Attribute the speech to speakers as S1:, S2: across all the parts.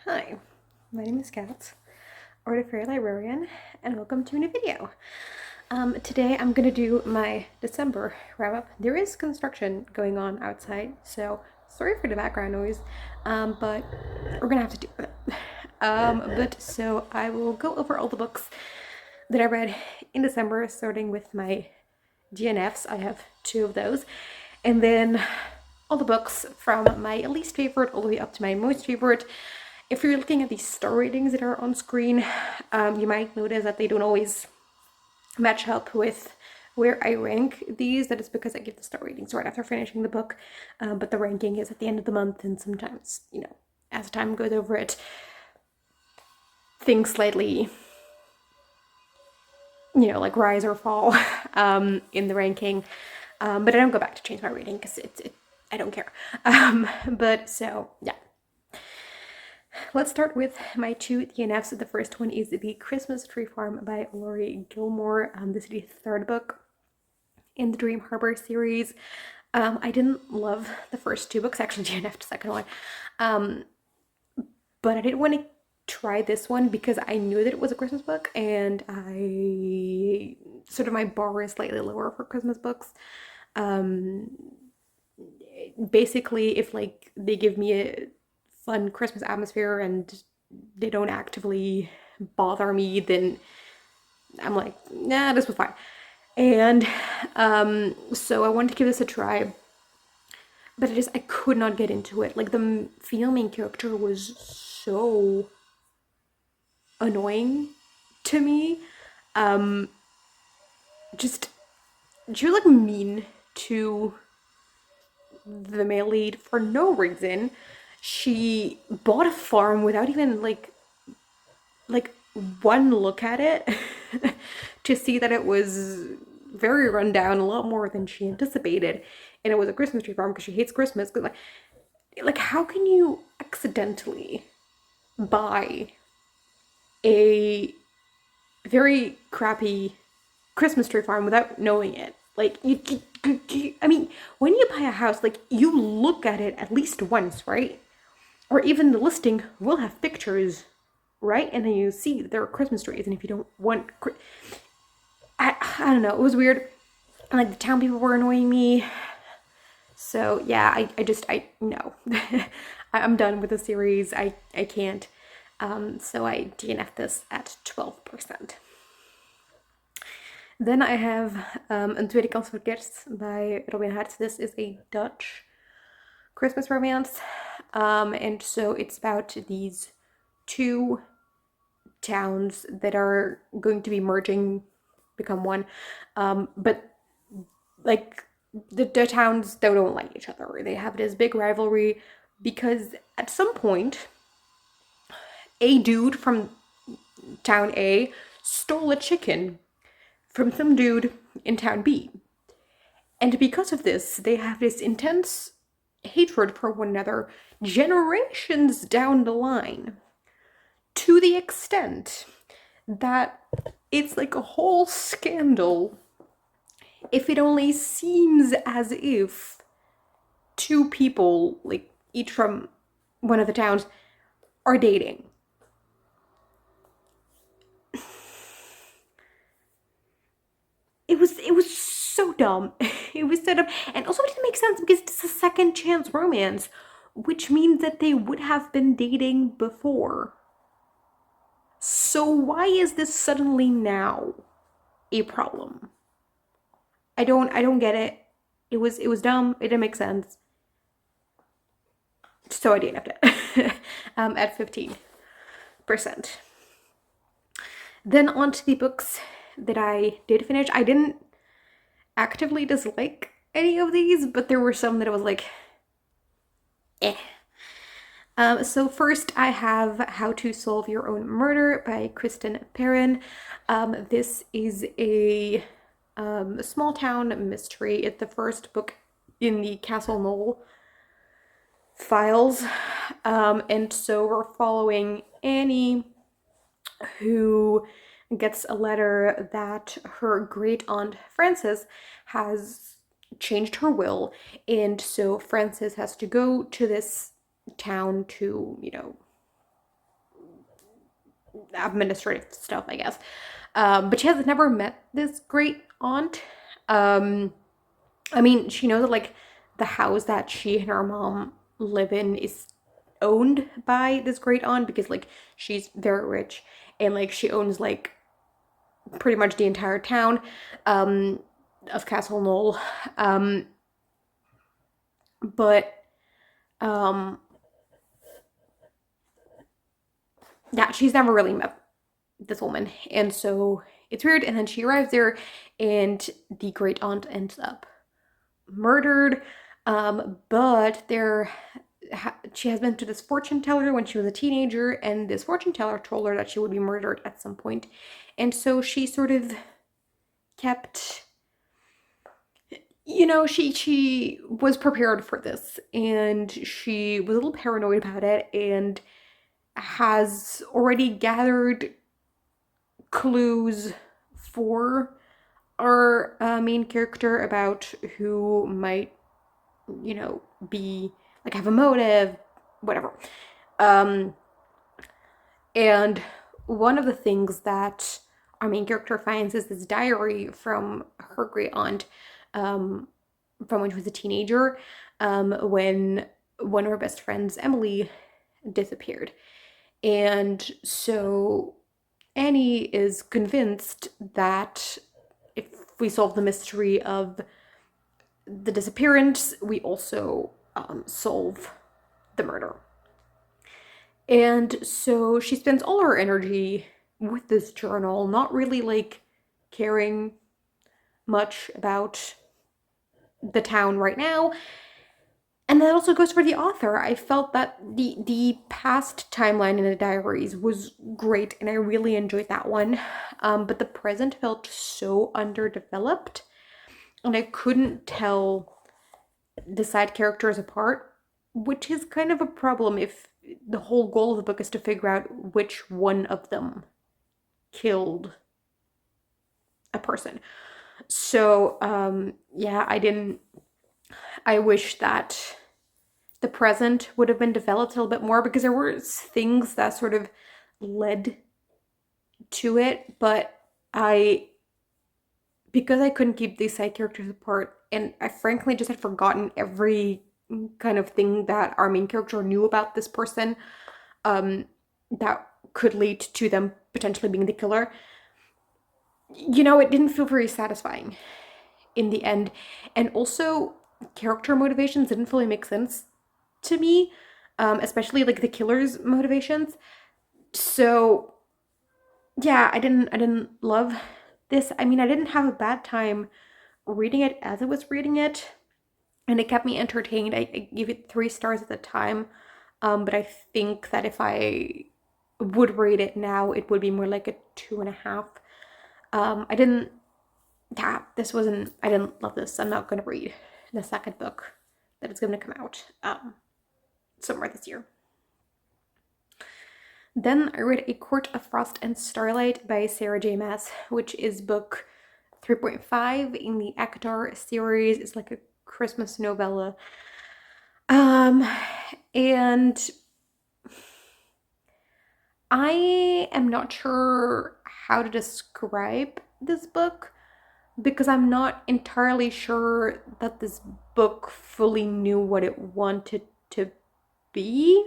S1: Hi, my name is Kat, or the Fairy Librarian, and welcome to a new video. Today I'm gonna do my December wrap-up. There is construction going on outside, so sorry for the background noise, but we're gonna have to deal with it. But so I will go over all the books that I read in December, starting with my DNFs. I have 2 of those, and then all the books from my least favorite all the way up to my most favorite. If you're looking at these star ratings that are on screen, you might notice that they don't always match up with where I rank these. That is because I give the star ratings right after finishing the book, but the ranking is at the end of the month, and sometimes, as time goes over it, things slightly, like rise or fall in the ranking. But I don't go back to change my rating because I don't care. But so, yeah. Let's start with my 2 DNFs. The first one is The Christmas Tree Farm by Laurie Gilmore. This is the 3rd book in the Dream Harbor series. I didn't love the first 2 books, actually DNF'd the second one. But I didn't want to try this one because I knew that it was a Christmas book, and my bar is slightly lower for Christmas books. Basically, if they give me a fun Christmas atmosphere and they don't actively bother me, then I'm like, nah, this was fine. And so I wanted to give this a try, but I could not get into it. The female main character was so annoying to me. She was mean to the male lead for no reason. She bought a farm without even one look at it to see that it was very run down, a lot more than she anticipated, and it was a Christmas tree farm because she hates Christmas. Cause how can you accidentally buy a very crappy Christmas tree farm without knowing it? I mean, when you buy a house, you look at it at least once, right? Or even the listing will have pictures, right? And then you see that there are Christmas trees, and if you don't want, I don't know, it was weird. And the town people were annoying me. So yeah, no. I'm done with the series. I can't. So I DNF this at 12%. Then I have Een tweede kans voor Kerst by Robin Hart. This is a Dutch Christmas romance. And so it's about these 2 towns that are going to be merging, become one. But the towns don't like each other. They have this big rivalry because at some point, a dude from town A stole a chicken from some dude in town B. And because of this, they have this intense hatred for one another generations down the line, to the extent that it's a whole scandal if it only seems as if 2 people, each from one of the towns, are dating. It was so dumb. It was so dumb. And also it didn't make sense because it's a second chance romance, which means that they would have been dating before. So why is this suddenly now a problem? I don't get it. It was dumb. It didn't make sense. So I DNF'd it at 15%. Then on to the books that I did finish. I didn't actively dislike any of these, but there were some that I was eh. So first I have How to Solve Your Own Murder by Kristen Perrin. This is a small town mystery. It's the first book in the Castle Knoll files. And so we're following Annie, who gets a letter that her great aunt Frances has changed her will, and so Frances has to go to this town to, administrative stuff, I guess. But she has never met this great aunt. I mean, she knows that like the house that she and her mom live in is owned by this great aunt because like she's very rich and like she owns like pretty much the entire town of Castle Knoll. But yeah, she's never really met this woman, and so it's weird. And then she arrives there, and the great aunt ends up murdered. But she has been to this fortune teller when she was a teenager, and this fortune teller told her that she would be murdered at some point, and so she sort of kept, she was prepared for this, and she was a little paranoid about it, and has already gathered clues for our main character about who might, be like have a motive, whatever. And one of the things that our main character finds is this diary from her great aunt, from when she was a teenager, when one of her best friends, Emily, disappeared. And so Annie is convinced that if we solve the mystery of the disappearance, we also solve the murder. And so she spends all her energy with this journal, not really like caring much about the town right now. And that also goes for the author. I felt that the past timeline in the diaries was great, and I really enjoyed that one. But the present felt so underdeveloped, and I couldn't tell the side characters apart, which is kind of a problem if the whole goal of the book is to figure out which one of them killed a person. So, yeah, I wish that the present would have been developed a little bit more, because there were things that sort of led to it, but because I couldn't keep these side characters apart, and I frankly just had forgotten every kind of thing that our main character knew about this person, that could lead to them potentially being the killer. It didn't feel very satisfying in the end. And also, character motivations didn't fully make sense to me, especially like the killer's motivations. So yeah, I didn't love this. I mean, I didn't have a bad time reading it as I was reading it, and it kept me entertained. I gave it 3 stars at the time, but I think that if I would rate it now, it would be more like a 2.5. I didn't love this. I'm not going to read the second book that is going to come out somewhere this year. Then I read A Court of Frost and Starlight by Sarah J. Maas, which is book 3.5 in the Agatha series. It's like a Christmas novella. And I am not sure how to describe this book, because I'm not entirely sure that this book fully knew what it wanted to be.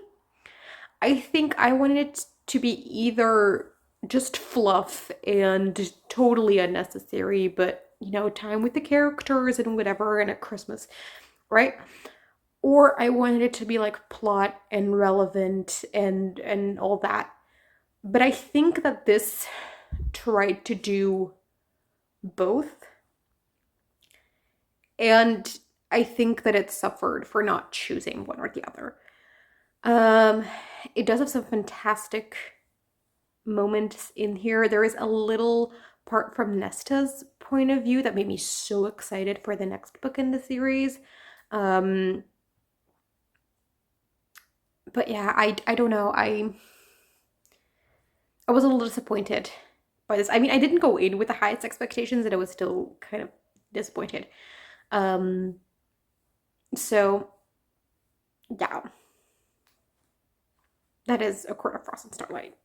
S1: I think I wanted it to be either just fluff and totally unnecessary, but time with the characters and whatever, and at Christmas, right? Or I wanted it to be like plot and relevant and all that. But I think that this tried to do both. And I think that it suffered for not choosing one or the other. It does have some fantastic moments in here. There is a little part from Nesta's point of view that made me so excited for the next book in the series. But yeah, I don't know. I was a little disappointed by this. I mean, I didn't go in with the highest expectations, and I was still kind of disappointed. So yeah. That is A Court of Frost and Starlight.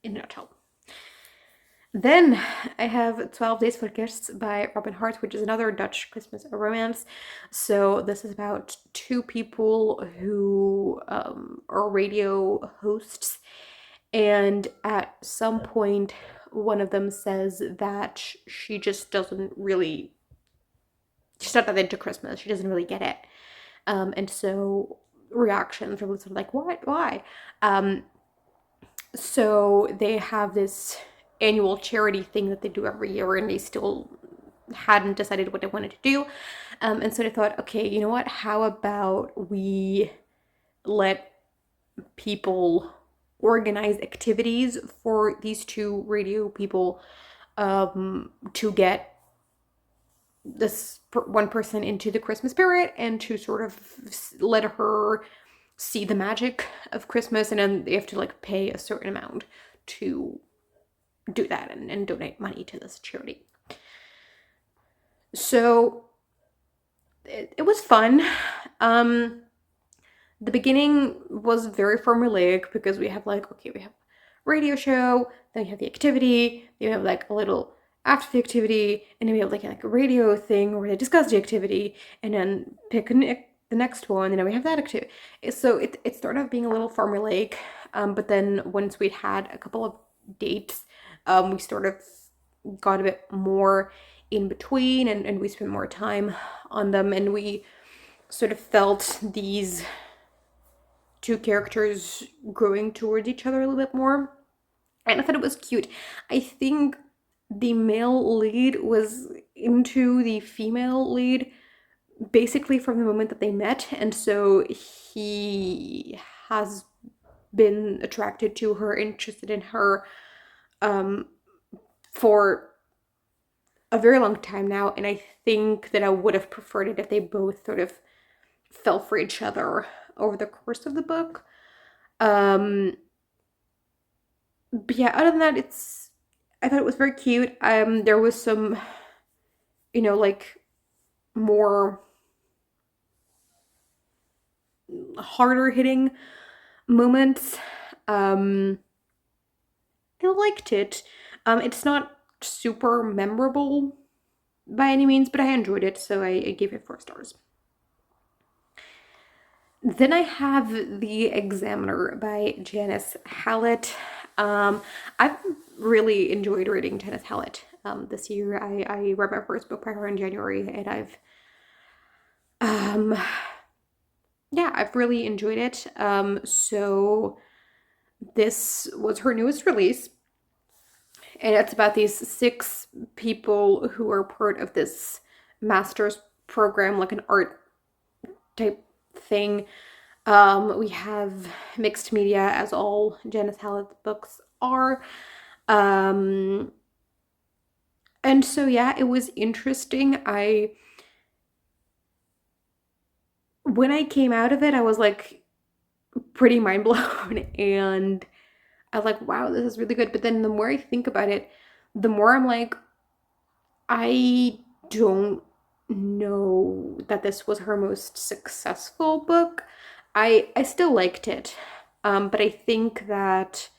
S1: in a nutshell. Then I have 12 Days for Kerst by Robin Hart, which is another Dutch Christmas romance. So this is about two people who are radio hosts, and at some point one of them says that she just doesn't really, she's not that into Christmas. She doesn't really get it. And so reactions are sort of like, what? Why? So they have this annual charity thing that they do every year, and they still hadn't decided what they wanted to do. And so they thought, okay, you know what? How about we let people organize activities for these two radio people to get this one person into the Christmas spirit and to sort of let her see the magic of Christmas, and then they have to like pay a certain amount to do that and donate money to this charity. So it was fun. The beginning was very formulaic because we have like, okay, we have radio show, then we have the activity, then we have like a little after the activity, and then we have like a radio thing where they discuss the activity and then pick the next one, and then we have that activity. So it started off being a little formulaic, but then once we'd had a couple of dates, we sort of got a bit more in between, and we spent more time on them, and we sort of felt these two characters growing towards each other a little bit more, and I thought it was cute. I think the male lead was into the female lead basically from the moment that they met, and so he has been attracted to her, interested in her for a very long time now, and I think that I would have preferred it if they both sort of fell for each other over the course of the book. But yeah, other than that, I thought it was very cute. There was some, like more harder hitting moments. I liked it. It's not super memorable by any means, but I enjoyed it, so I gave it 4 stars. Then I have The Examiner by Janice Hallett. I've really enjoyed reading Janice Hallett this year. I read my first book by her in January, and I've really enjoyed it. So this was her newest release, and it's about these 6 people who are part of this master's program, like an art type thing. We have mixed media, as all Janice Hallett's books are. And so yeah, it was interesting. When I came out of it, I was like pretty mind blown, and I was like, wow, this is really good. But then the more I think about it, the more I'm like, I don't know that this was her most successful book. I still liked it, but I think that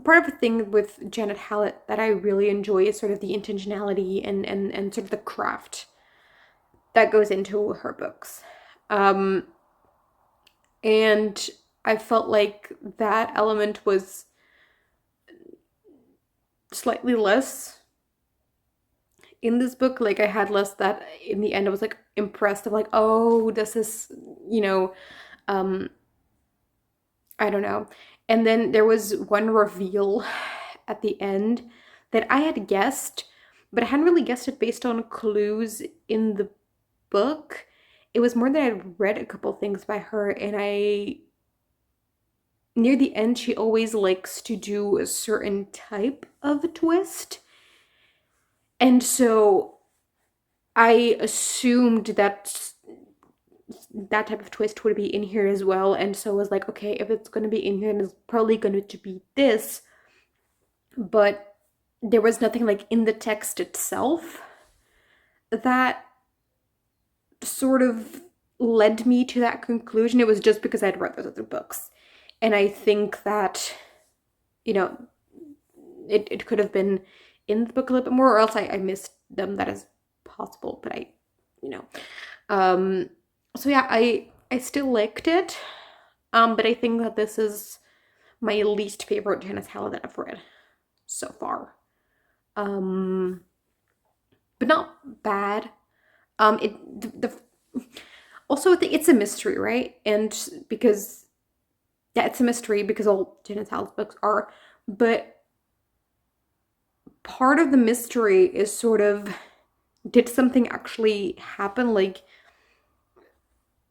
S1: part of the thing with Janet Hallett that I really enjoy is sort of the intentionality and sort of the craft that goes into her books. And I felt like that element was slightly less in this book. Like I had less that in the end. I was like impressed of like, oh, this is, I don't know. And then there was one reveal at the end that I had guessed, but I hadn't really guessed it based on clues in the book. It was more that I'd read a couple things by her, and near the end, she always likes to do a certain type of a twist. And so I assumed that that type of twist would be in here as well. And so I was like, okay, if it's going to be in here, then it's probably going to be this. But there was nothing like in the text itself that sort of led me to that conclusion. It was just because I'd read those other books. And I think that, you know, it could have been in the book a little bit more, or else I missed them. That is possible, but you know. So yeah, I still liked it. But I think that this is my least favorite Janice Hallett that I've read so far. But not bad. Also it's a mystery, right? And because it's a mystery because all Janice Hallett's books are, but part of the mystery is sort of, did something actually happen? Like,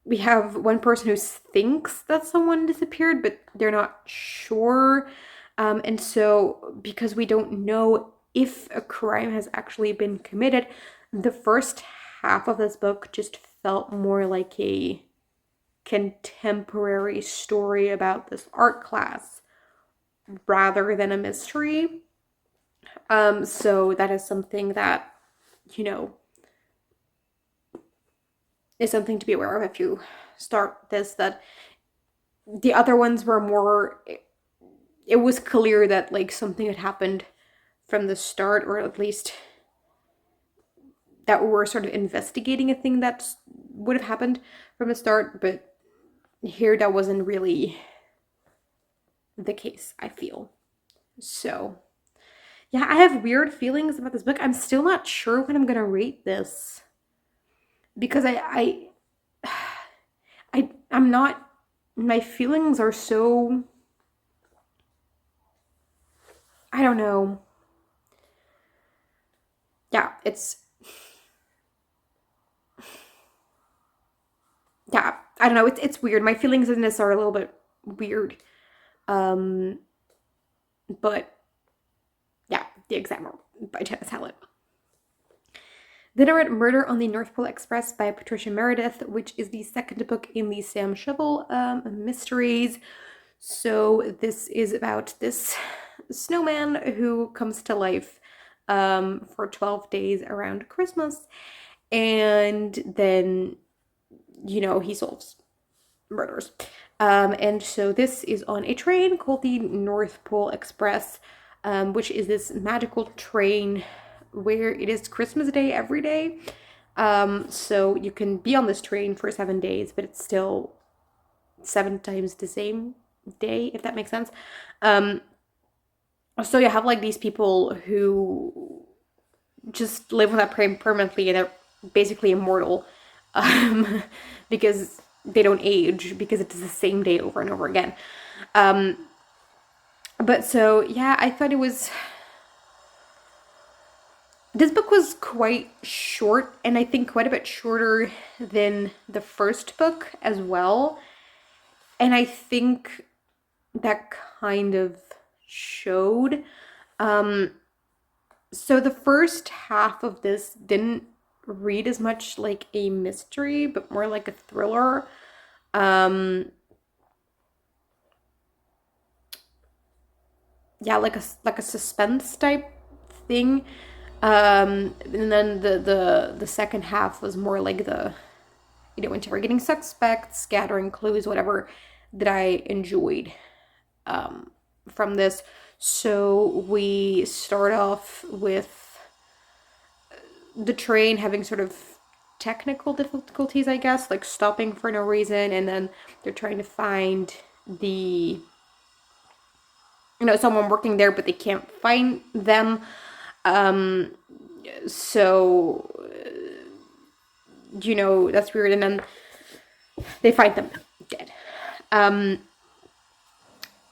S1: we have one person who thinks that someone disappeared, but they're not sure. And so, because we don't know if a crime has actually been committed, the first half of this book just felt more like a contemporary story about this art class rather than a mystery. So that is something that, you know, is something to be aware of if you start this, that the other ones were more, it was clear that like something had happened from the start, or at least that we're sort of investigating a thing that would have happened from the start, but here that wasn't really the case, I feel. So yeah, I have weird feelings about this book. I'm still not sure when I'm gonna rate this, because I'm not, my feelings are so, I don't know. Yeah, yeah, I don't know. It's weird. My feelings in this are a little bit weird. But yeah, The Examiner by Janice Hallett. Then I read Murder on the North Pole Express by Patricia Meredith, which is the second book in the Sam Shovel mysteries. So this is about this snowman who comes to life for 12 days around Christmas, and then, you know, he solves murders. And so this is on a train called the North Pole Express, which is this magical train where it is Christmas Day every day. So you can be on this train for 7 days, but it's still 7 times the same day, if that makes sense. So you have like these people who just live on that train permanently, and they're basically immortal, because they don't age, because it's the same day over and over again. But so yeah, I thought this book was quite short, and I think quite a bit shorter than the first book as well. And I think that kind of showed. So the first half of this didn't read as much like a mystery, but more like a thriller. Yeah, like a suspense type thing. And then the second half was more like the, you know, interrogating suspects, gathering clues, whatever, that I enjoyed from this. So we start off with the train having sort of technical difficulties, I guess, like stopping for no reason, and then they're trying to find the, you know, someone working there, but they can't find them. So, you know, that's weird, and then they find them dead.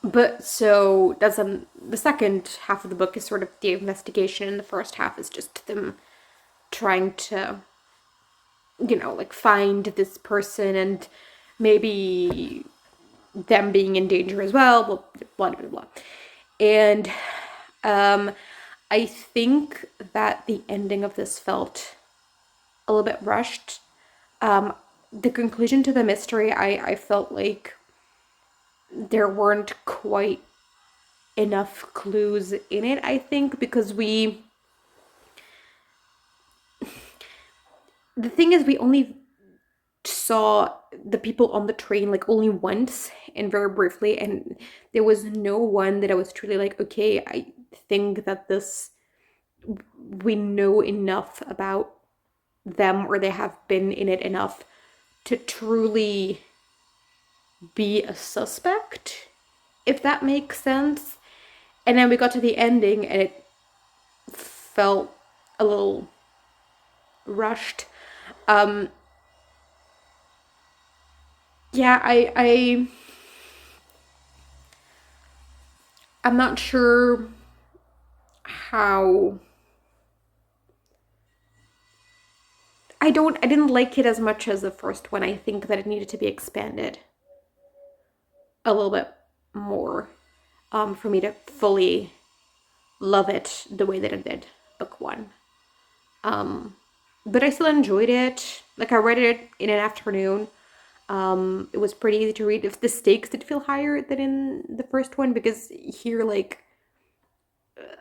S1: But so that's the second half of the book is sort of the investigation, and the first half is just them trying to, you know, like find this person, and maybe them being in danger as well, blah, blah, blah, blah. And I think that the ending of this felt a little bit rushed. The conclusion to the mystery, I felt like there weren't quite enough clues in it, I think, because the thing is, we only saw the people on the train like only once and very briefly, and there was no one that I was truly like, okay, I think that this, we know enough about them, or they have been in it enough to truly be a suspect, if that makes sense. And then we got to the ending and it felt a little rushed. Yeah, I'm not sure how. I didn't like it as much as the first one. I think that it needed to be expanded a little bit more, for me to fully love it the way that it did book one. But I still enjoyed it. Like, I read it in an afternoon. It was pretty easy to read. If the stakes did feel higher than in the first one, because here, like,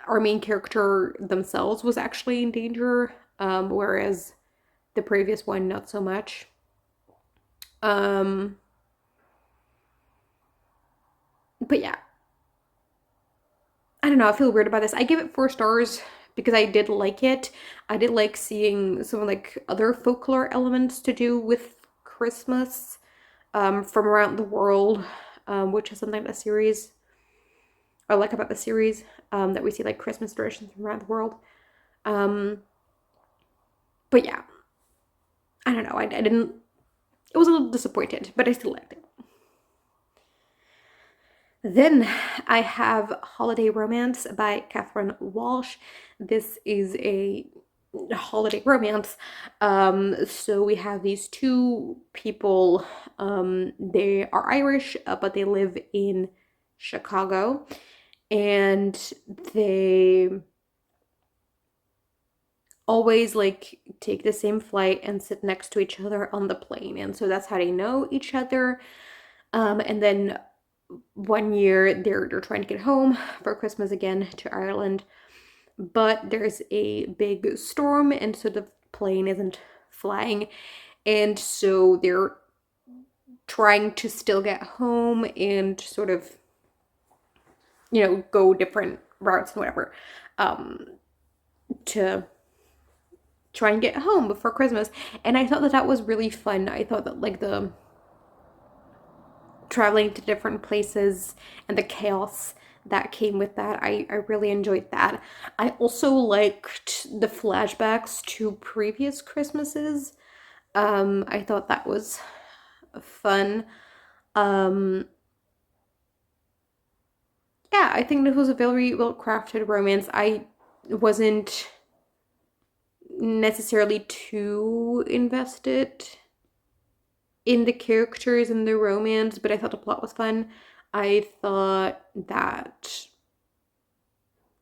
S1: our main character themselves was actually in danger, whereas the previous one, not so much. But yeah, I don't know, I feel weird about this. I give it 4 stars because I did like it. I did like seeing some like other folklore elements to do with Christmas, from around the world, which is something that the series I like about the series, that we see like Christmas traditions from around the world. But yeah, I don't know. I didn't. It was a little disappointed, but I still liked it. Then I have Holiday Romance by Catherine Walsh. This is a holiday romance. So we have these 2 people. They are Irish, but they live in Chicago, and they always like take the same flight and sit next to each other on the plane, and so that's how they know each other. And then one year they're trying to get home for Christmas again to Ireland, but there's a big storm, and so the plane isn't flying, and so they're trying to still get home and sort of, go different routes and whatever, to try and get home before Christmas. And I thought that that was really fun. I thought that like the traveling to different places and the chaos that came with that, I really enjoyed that. I also liked the flashbacks to previous Christmases. I thought that was fun. Yeah, I think this was a very well crafted romance. I wasn't necessarily too invested in the characters and the romance, but I thought the plot was fun. I thought that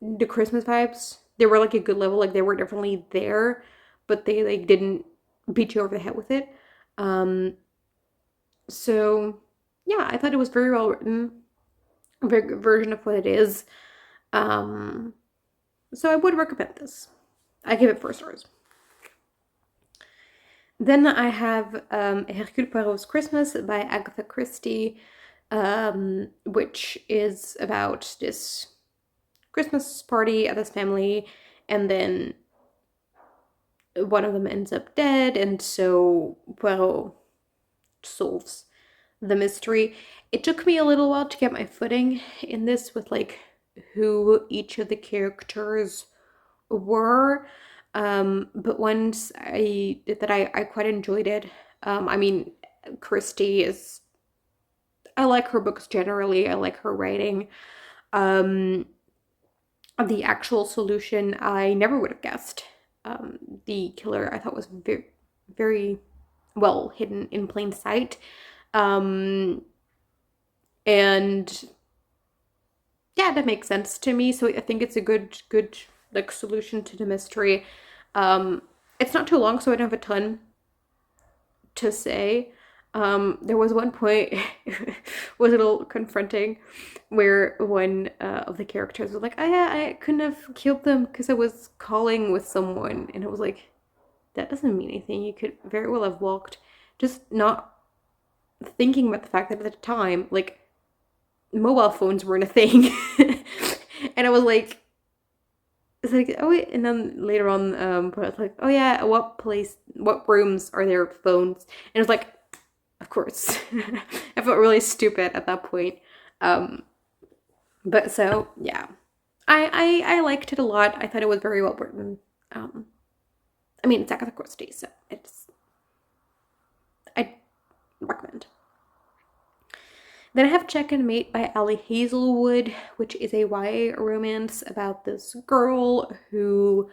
S1: the Christmas vibes, they were like a good level, like they were definitely there, but they like didn't beat you over the head with it. So yeah, I thought it was very well written, a very good version of what it is. So I would recommend this. I give it 4 stars. Then I have Hercule Poirot's Christmas by Agatha Christie, which is about this Christmas party of this family, and then one of them ends up dead, and so Poirot solves the mystery. It took me a little while to get my footing in this with like who each of the characters were. But once I did that, I quite enjoyed it. I mean, Christie is, I like her books generally. I like her writing. The actual solution, I never would have guessed. The killer, I thought, was very, very well hidden in plain sight. And yeah, that makes sense to me. So I think it's a good like solution to the mystery. It's not too long, so I don't have a ton to say. There was one point was a little confronting where one of the characters was like, I couldn't have killed them because I was calling with someone, and it was like, that doesn't mean anything. You could very well have walked just not thinking about the fact that at the time, like, mobile phones weren't a thing. And I was like, it's like, oh wait, and then later on, but it's like, oh yeah, what rooms are there phones? And it was like, of course. I felt really stupid at that point. But so yeah, I liked it a lot. I thought it was very well written. I mean, it's Agatha Christie, so I recommend. Then I have Check and Mate by Ali Hazelwood, which is a YA romance about this girl who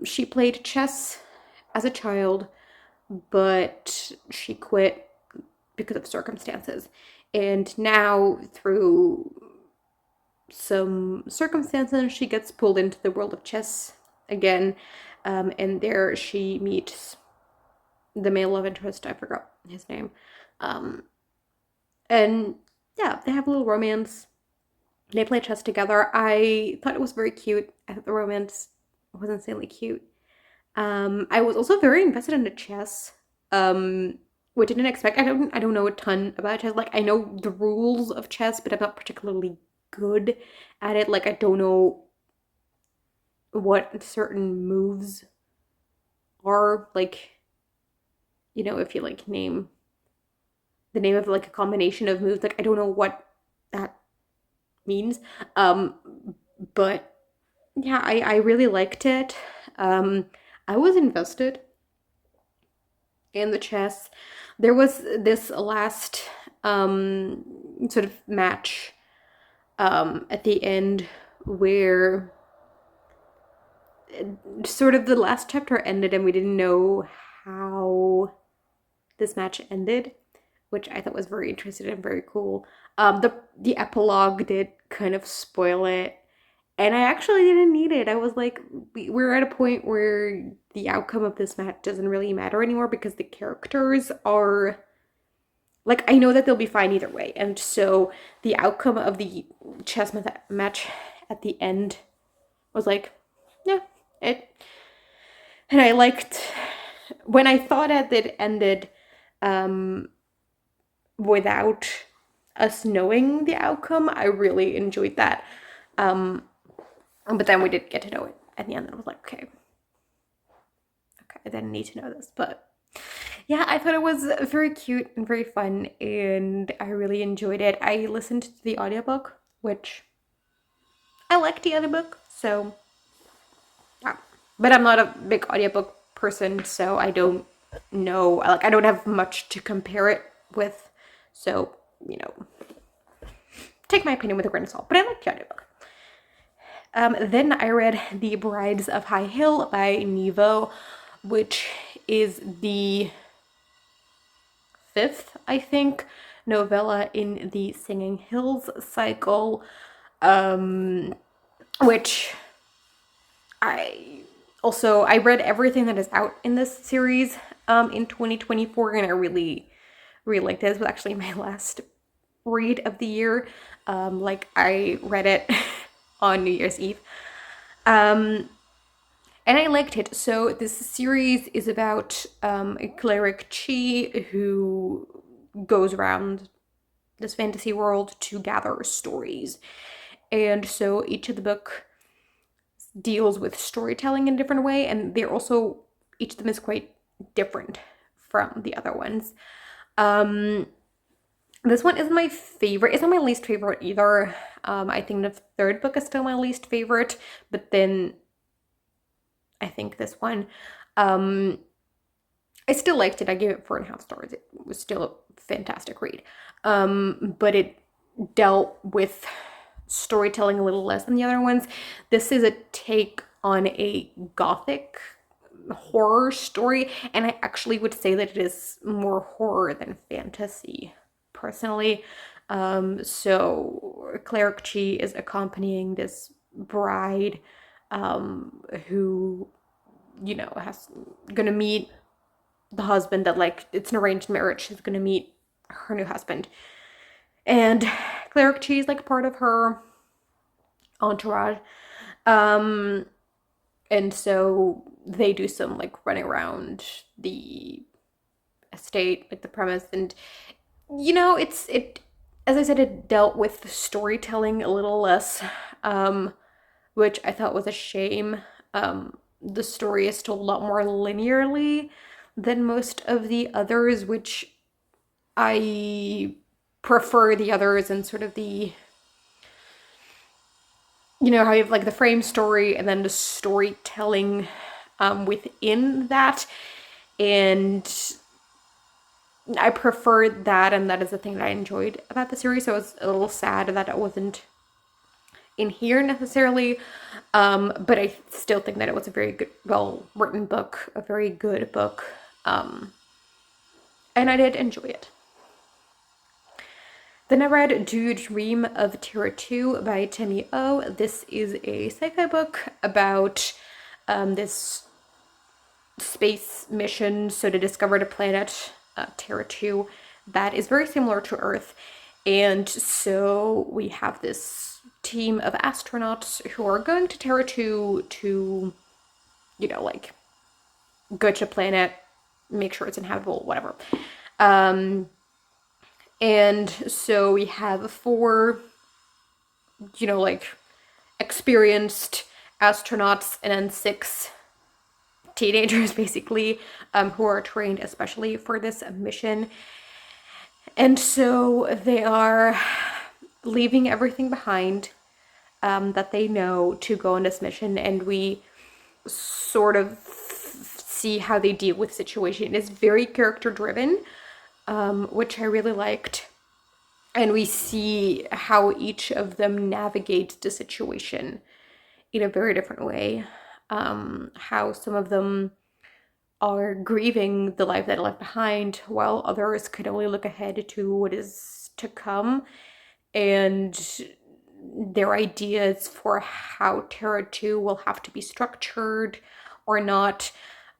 S1: she played chess as a child, but she quit because of circumstances. And now, through some circumstances, she gets pulled into the world of chess again. And there she meets the male love interest. I forgot his name. And yeah, they have a little romance. They play chess together. I thought it was very cute. I thought the romance was insanely cute. I was also very invested in the chess, which I didn't expect. I don't know a ton about chess. Like, I know the rules of chess, but I'm not particularly good at it. Like, I don't know what certain moves are. Like, you know, if you like name the name of like a combination of moves, like I don't know what that means. But yeah, I really liked it. I was invested in the chess. There was this last sort of match at the end where sort of the last chapter ended and we didn't know how this match ended, which I thought was very interesting and very cool. The epilogue did kind of spoil it, and I actually didn't need it. I was like, we're at a point where the outcome of this match doesn't really matter anymore because the characters are, like, I know that they'll be fine either way. And so the outcome of the chess match at the end was like, yeah, it. And I liked, when I thought that it ended without us knowing the outcome, I really enjoyed that. But then we did get to know it at the end, and I was like, okay, I didn't need to know this. But yeah, I thought it was very cute and very fun, and I really enjoyed it. I listened to the audiobook, which I like the audiobook, so yeah. But I'm not a big audiobook person, so I don't know, like, I don't have much to compare it with, so, you know, take my opinion with a grain of salt, but I like the audiobook. Then I read The Brides of High Hill by Nghi, which is the 5th, I think, novella in the Singing Hills cycle, which I read everything that is out in this series in 2024, and I really, really liked it. This was actually my last read of the year. Like, I read it on New Year's Eve. And I liked it. So this series is about a cleric Nghi who goes around this fantasy world to gather stories. And so each of the book deals with storytelling in a different way, and they're also, each of them is quite different from the other ones. This one is my favorite. It's not my least favorite either. I think the 3rd book is still my least favorite, but then I think this one, I still liked it. I gave it 4.5 stars. It was still a fantastic read. But it dealt with storytelling a little less than the other ones. This is a take on a gothic horror story, and I actually would say that it is more horror than fantasy, personally. So Cleric Nghi is accompanying this bride who, you know, has gonna meet the husband that, like, it's an arranged marriage. She's gonna meet her new husband, and Cleric Nghi is like part of her entourage. And so they do some like running around the estate, like the premise, and you know, as I said, it dealt with storytelling a little less, which I thought was a shame. The story is told a lot more linearly than most of the others, which I prefer the others, and sort of the, you know, how you have like the frame story and then the storytelling within that. And I preferred that, and that is the thing that I enjoyed about the series. So I was a little sad that it wasn't in here necessarily, but I still think that it was a very good, well-written book, a very good book, and I did enjoy it. Then I read Do You Dream of Terra-Two by Temi. This is a sci-fi book about this space mission, so to discover the planet Terra-Two that is very similar to Earth. And so we have this team of astronauts who are going to Terra-Two to, you know, like, go to the planet, make sure it's inhabitable, whatever. And so we have 4, you know, like, experienced astronauts, and then 6 teenagers, basically, who are trained especially for this mission. And so they are leaving everything behind that they know to go on this mission, and we sort of see how they deal with the situation. It's very character driven, which I really liked. And we see how each of them navigate the situation in a very different way. How some of them are grieving the life that they left behind, while others could only look ahead to what is to come, and their ideas for how Terra-Two will have to be structured or not.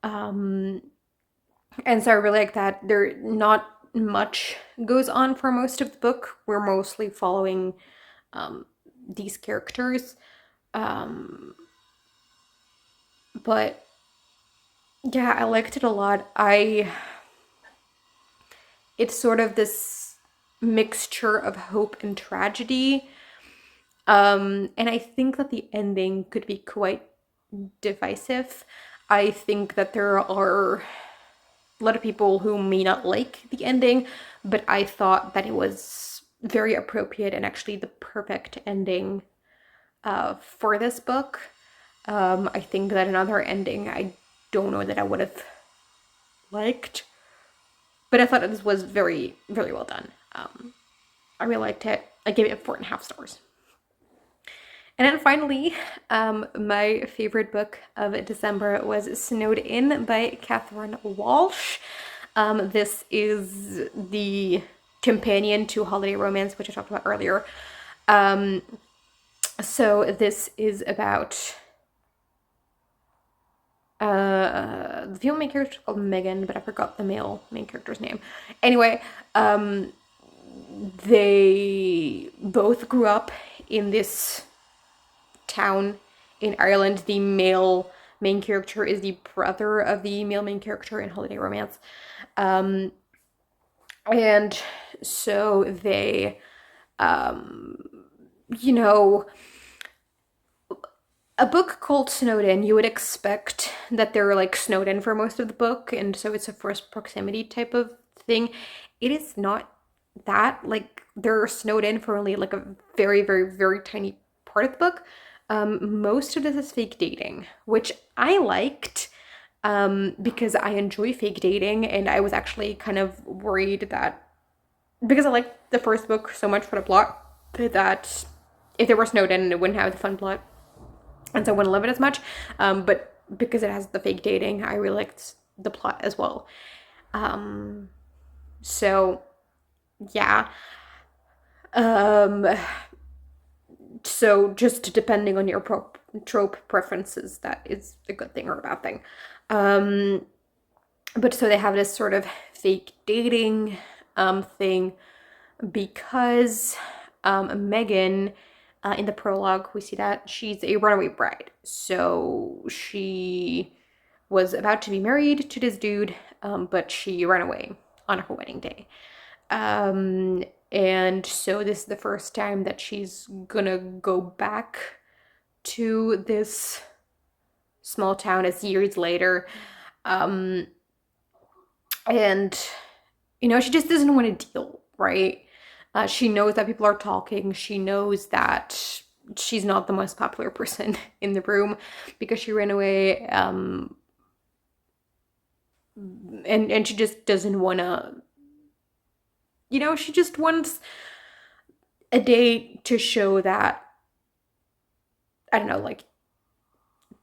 S1: And so I really like that. There not much goes on for most of the book. We're mostly following these characters. But yeah, I liked it a lot. It's sort of this mixture of hope and tragedy. And I think that the ending could be quite divisive. I think that there are a lot of people who may not like the ending, but I thought that it was very appropriate and actually the perfect ending for this book. I think that another ending, I don't know that I would have liked, but I thought this was very, very well done. I really liked it. I gave it 4.5 stars. And then finally, my favorite book of December was Snowed In by Catherine Walsh. This is the companion to Holiday Romance, which I talked about earlier. So this is about the female main character is called Megan, but I forgot the male main character's name. Anyway, they both grew up in this town in Ireland. The male main character is the brother of the male main character in Holiday Romance. And so they, you know, a book called Snowed In, you would expect that they're like snowed in for most of the book, and so it's a first proximity type of thing. It is not that. Like, they're snowed in for only like a very, very, very tiny part of the book. Most of this is fake dating, which I liked, because I enjoy fake dating, and I was actually kind of worried that, because I liked the first book so much for the plot, that if they were snowed in, it wouldn't have the fun plot, and so I wouldn't love it as much. But because it has the fake dating, I really liked the plot as well. So yeah. So just depending on your trope preferences, that is a good thing or a bad thing. But so they have this sort of fake dating thing, because Megan, in the prologue, we see that she's a runaway bride. So she was about to be married to this dude, but she ran away on her wedding day. And so this is the first time that she's gonna go back to this small town. It's years later. And, you know, she just doesn't want to deal, right? She knows that people are talking. She knows that she's not the most popular person in the room because she ran away. And she just doesn't want to, you know, she just wants a day to show that, I don't know, like,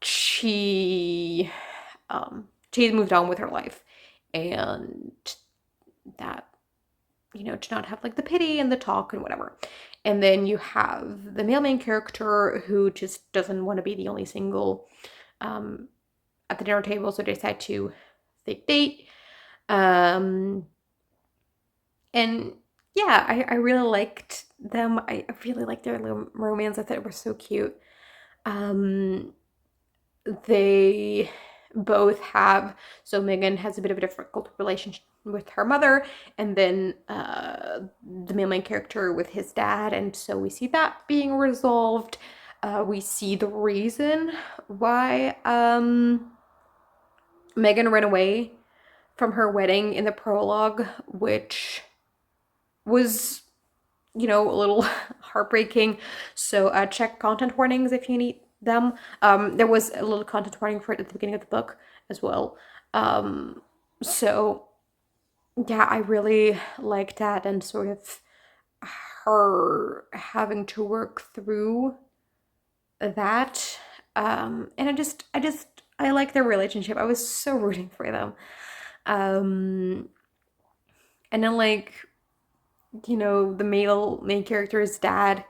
S1: she's moved on with her life, and that, you know, to not have like the pity and the talk and whatever. And then you have the male main character who just doesn't want to be the only single at the dinner table, so they decide to fake date. And yeah, I really liked them. I really liked their little romance. I thought it was so cute. They both have, so Megan has a bit of a difficult relationship with her mother, and then the male main character with his dad, and so we see that being resolved. We see the reason why Megan ran away from her wedding in the prologue, which was, you know, a little heartbreaking. So check content warnings if you need them. There was a little content warning for it at the beginning of the book as well. So yeah, I really liked that, and sort of her having to work through that. And I like their relationship. I was so rooting for them. And then, like, you know, the male main character's dad,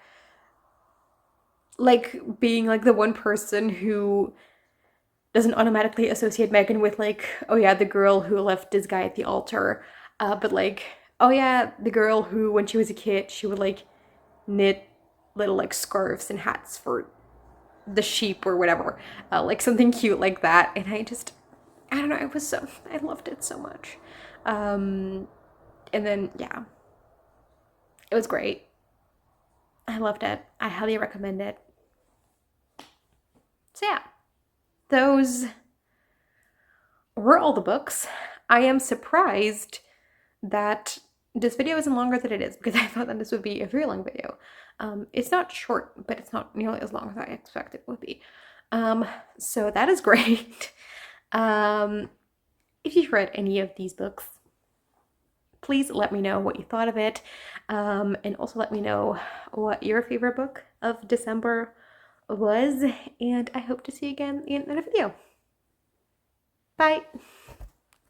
S1: like, being like the one person who doesn't automatically associate Megan with, like, oh yeah, the girl who left this guy at the altar, but like, oh yeah, the girl who, when she was a kid, she would like knit little like scarves and hats for the sheep or whatever, like something cute like that. And I don't know, I loved it so much. And then yeah, it was great. I loved it. I highly recommend it. So yeah, those were all the books. I am surprised that this video isn't longer than it is, because I thought that this would be a very long video. It's not short, but it's not nearly as long as I expected it would be. So that is great. If you've read any of these books, please let me know what you thought of it. And also let me know what your favorite book of December was. And I hope to see you again in another video. Bye.